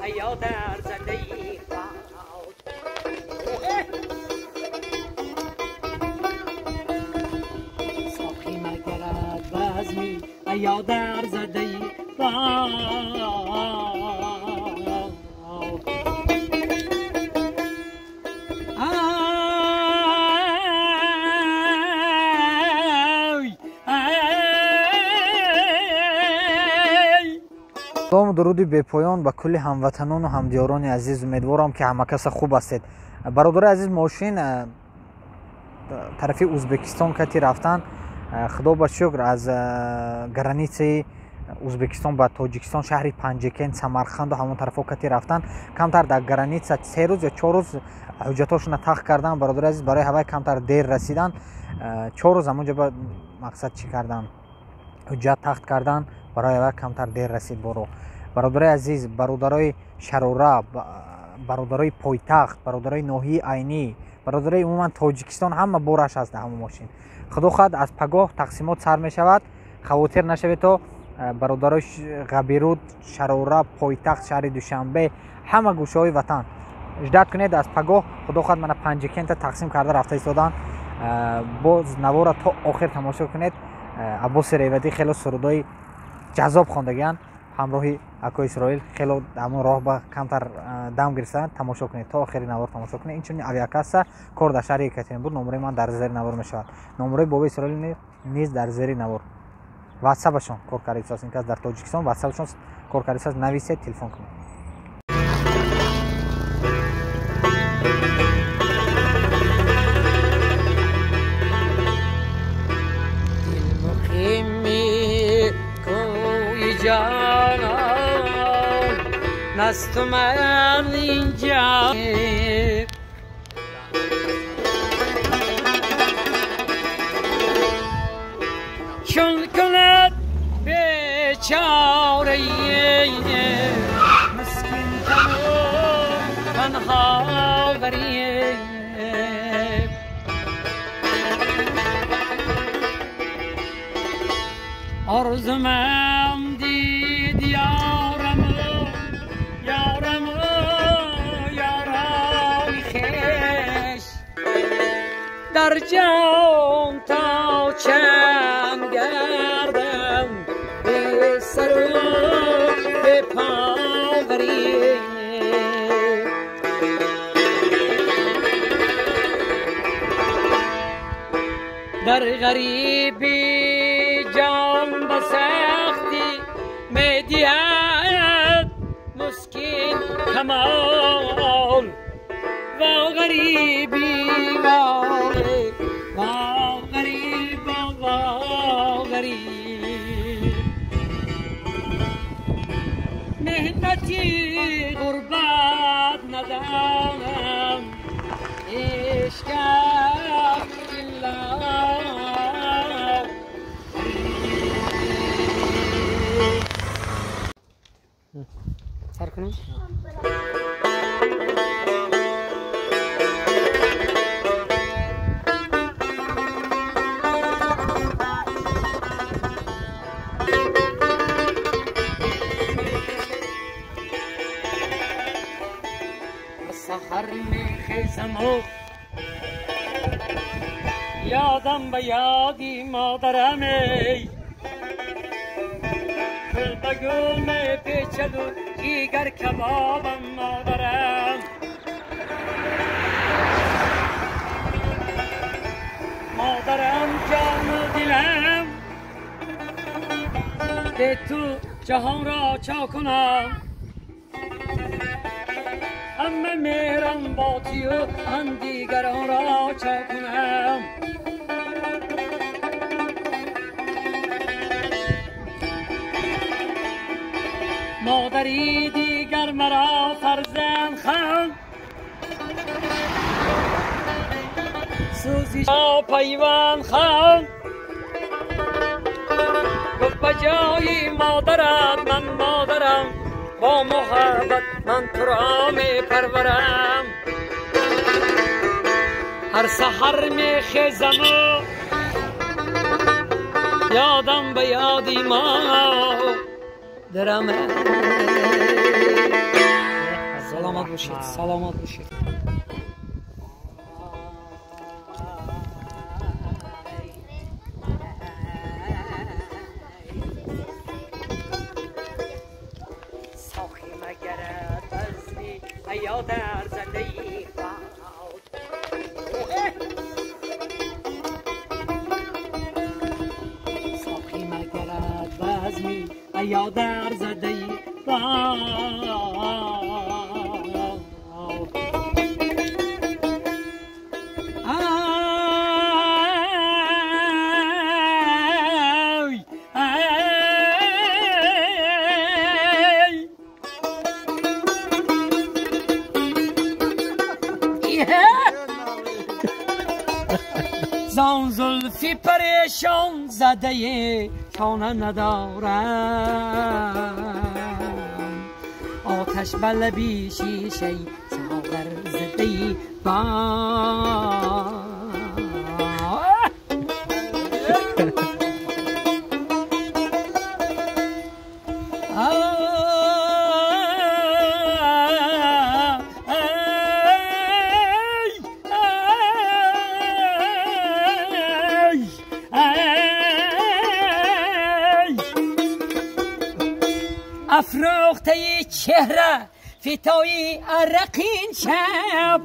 یا در زده ساقی مگرد بزمی یا در زده سلام و درود بپایان به کل هموطنان و همدیاران عزیز. امیدوارم که همه کس خوب هستید. برادر عزیز، ماشین طرف ازبکستان کتی رفتن. خدا با شکر از گرانیسه ازبکستان به تاجیکستان شهر پنجکن، سمرقند و همون طرفا کتی رفتن. کمتر در گرانیسه 3 روز یا 4 روز حجتاشون تخت کردن. برادر عزیز برای هوای کمتر دیر رسیدن. 4 روز همونجا به مقصد چی کردن؟ حجت تخت کردن. برای هوای کمتر دیر رسید. برو برادرای عزیز، برادرای شروره، برادرای پایتخت، برادرای ناحیه عینی، برادرای عموما تاجیکستان، همه بورش هست همون ماشین. خدا خواهد از پگاه تقسیمات سر می شود. خواطر نشوید تا برادرای غبیرود، شروره، پایتخت، شهر دوشنبه، همه گوشه های وطن اجداد کنید. از پگاه خدا خواهد من پنجکن تا تقسیم کرده رفته ایستادن. باز نوارا تا آخر تماشا کنید. عباس ریودی خیلی سرودای جذاب خواندگان همراه اکو اسرائیل خیلی همون راه با کمتر دم گرفتن. تماشا کنید تا آخری نوار تماشا کنید. این چون اویاکاسا کار در شهر یکاترینبورگ. نمره من در زیر نوار می شود. نمره بابا اسرائیل نیز در زیر نوار. واتساپشون کارکاریس است. این کس در تاجیکستان واتساپشون کارکاریس است. نویسید، تلفن کنید. نست من اینجا چون کند بیچاره مسکین تنها غریب آرزومم دید یارم خیش در جان تا چند گردم به سر و به پا غریب در غریبی جان به سختی می دهد مسکین کمال و غریبی و غریب و غریب مهنتی غربت ندانم عشق سر کنم. سحر میخیزم و یادم به یادی مادرم گل به گل میپیچد و جیگر کبابم مادرم مادرم جان و دلم ده تو جهان را چا کنم همه میرم با تی و من دیگران را چا کنم مادری دیگر مرا فرزند خواند سوزی پیوند خواند گفت به جای مادرت من مادرم با محبت من تو را می پرورم هر سحر می خیزم و یادم به یادی ما درم باشید، سلامت باشید. ساخی مگرد بزمی یا در زده ساخی مگرد بزمی یا در زده زان زلفی پریشان زده شانه ندارم آتش بلبی شیشه ساغر زده با افروخته چهره فتای عرقین شب